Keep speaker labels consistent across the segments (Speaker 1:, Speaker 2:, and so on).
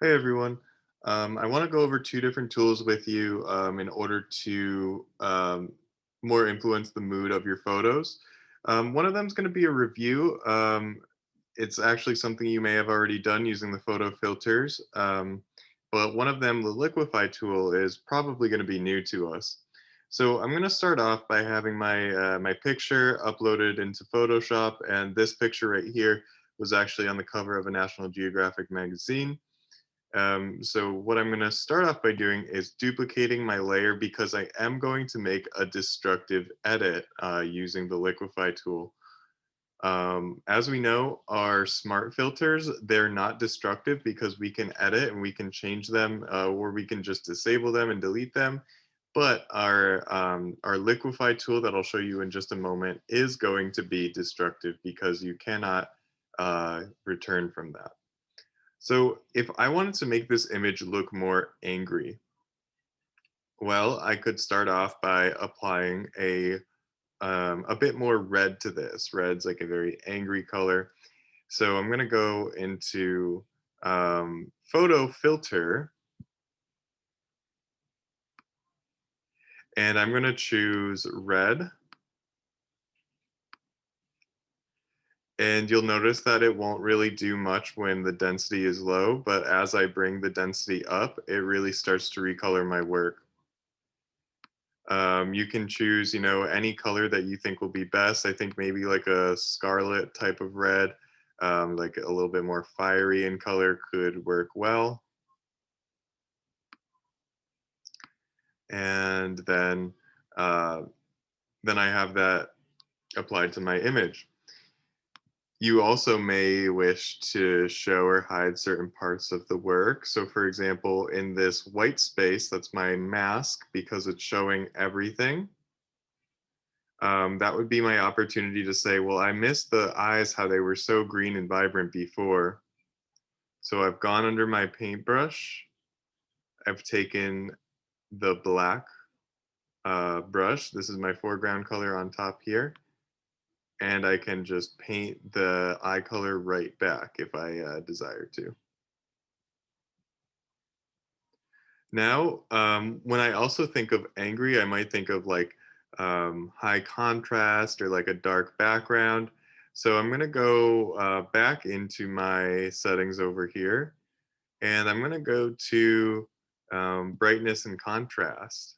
Speaker 1: Hey everyone. I want to go over two different tools with you in order to more influence the mood of your photos. One of them is going to be a review. It's actually something you may have already done using the photo filters, but one of them, the Liquify tool, is probably going to be new to us. So I'm going to start off by having my picture uploaded into Photoshop, and this picture right here was actually on the cover of a National Geographic magazine. So what I'm going to start off by doing is duplicating my layer because I am going to make a destructive edit using the Liquify tool. As we know, our smart filters, they're not destructive because we can edit and we can change them, or we can just disable them and delete them. But our Liquify tool that I'll show you in just a moment is going to be destructive because you cannot return from that. So if I wanted to make this image look more angry, well, I could start off by applying a bit more red to this. Red's like a very angry color. So I'm going to go into photo filter, and I'm going to choose red. And you'll notice that it won't really do much when the density is low, but as I bring the density up, it really starts to recolor my work. You can choose, any color that you think will be best. I think maybe like a scarlet type of red, like a little bit more fiery in color could work well. And uh, then I have that applied to my image. You also may wish to show or hide certain parts of the work. So for example, in this white space, that's my mask because it's showing everything. That would be my opportunity to say, well, I missed the eyes, how they were so green and vibrant before. So I've gone under my paintbrush. I've taken the black brush. This is my foreground color on top here. And I can just paint the eye color right back if I desire to. Now, when I also think of angry, I might think of like high contrast or like a dark background. So I'm going to go back into my settings over here, and I'm going to go to brightness and contrast.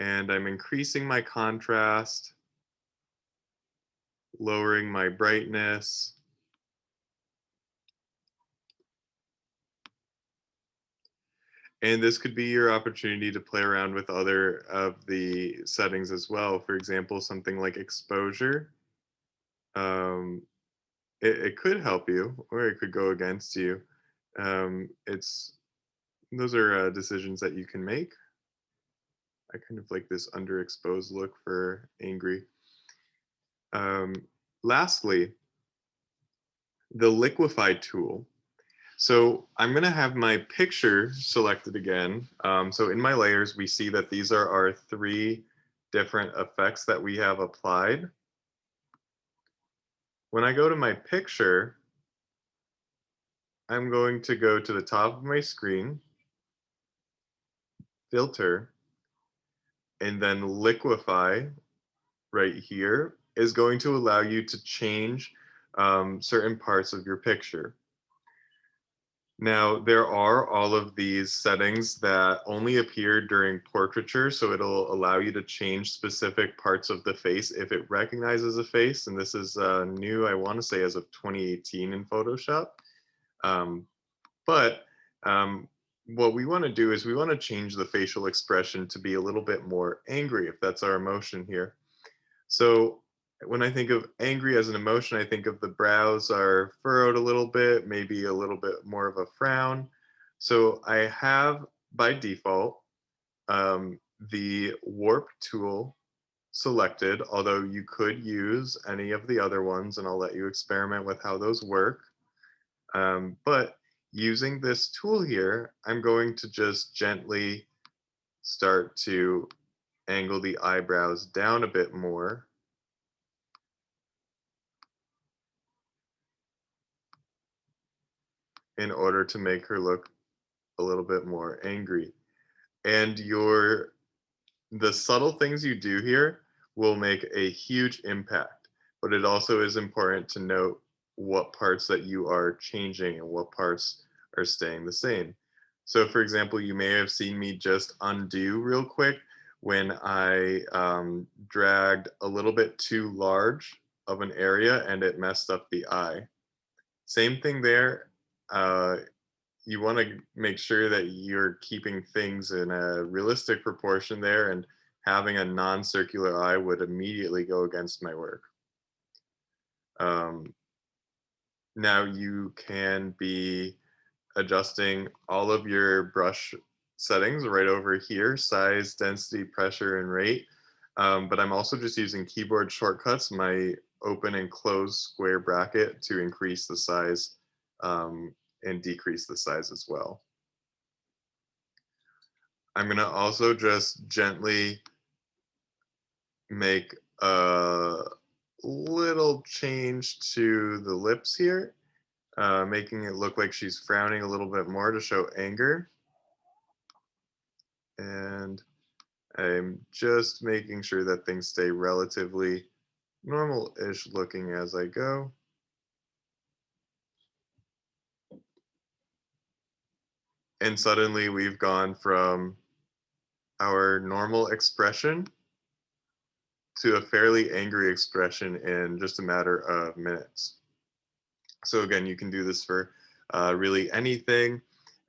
Speaker 1: And I'm increasing my contrast, lowering my brightness. And this could be your opportunity to play around with other of the settings as well. For example, something like exposure. Um, it could help you, or it could go against you. It's Those are decisions that you can make. I kind of like this underexposed look for angry. Um, Lastly, the Liquify tool. So I'm going to have my picture selected again. So in my layers, we see that these are our three different effects that we have applied. When I go to my picture, I'm going to go to the top of my screen, filter, and then Liquify right here is going to allow you to change certain parts of your picture. Now, there are all of these settings that only appear during portraiture, so it'll allow you to change specific parts of the face if it recognizes a face, and this is new, I want to say, as of 2018 in Photoshop. Um, but what we want to do is we want to change the facial expression to be a little bit more angry, if that's our emotion here. So when I think of angry as an emotion, I think of the brows are furrowed a little bit, maybe a little bit more of a frown. So I have by default the warp tool selected, although you could use any of the other ones, and I'll let you experiment with how those work. But using this tool here, I'm going to just gently start to angle the eyebrows down a bit more. in order to make her look a little bit more angry. And the subtle things you do here will make a huge impact, but it also is important to note what parts that you are changing and what parts are staying the same. So, for example, you may have seen me just undo real quick when I dragged a little bit too large of an area and it messed up the eye. Same thing there. Uh, you want to make sure that you're keeping things in a realistic proportion there, and having a non-circular eye would immediately go against my work. Um, Now you can be adjusting all of your brush settings right over here: size, density, pressure, and rate. But I'm also just using keyboard shortcuts, my open and close square bracket, to increase the size um, and decrease the size as well. I'm gonna also just gently make a little change to the lips here, making it look like she's frowning a little bit more to show anger. And I'm just making sure that things stay relatively normal-ish looking as I go. And suddenly we've gone from our normal expression to a fairly angry expression in just a matter of minutes. So again, you can do this for really anything.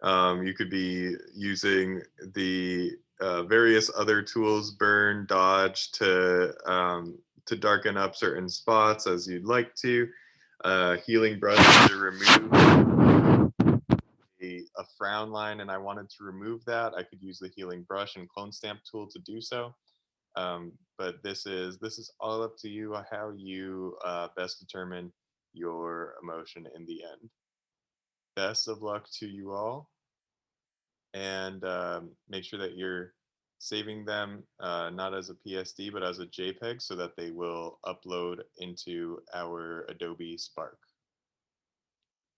Speaker 1: You could be using the various other tools, burn, dodge, to darken up certain spots as you'd like to. Healing brush to remove a frown line, and I wanted to remove that. I could use the healing brush and clone stamp tool to do so. But this is all up to you how you best determine your emotion in the end. Best of luck to you all, and make sure that you're saving them not as a PSD but as a JPEG so that they will upload into our Adobe Spark.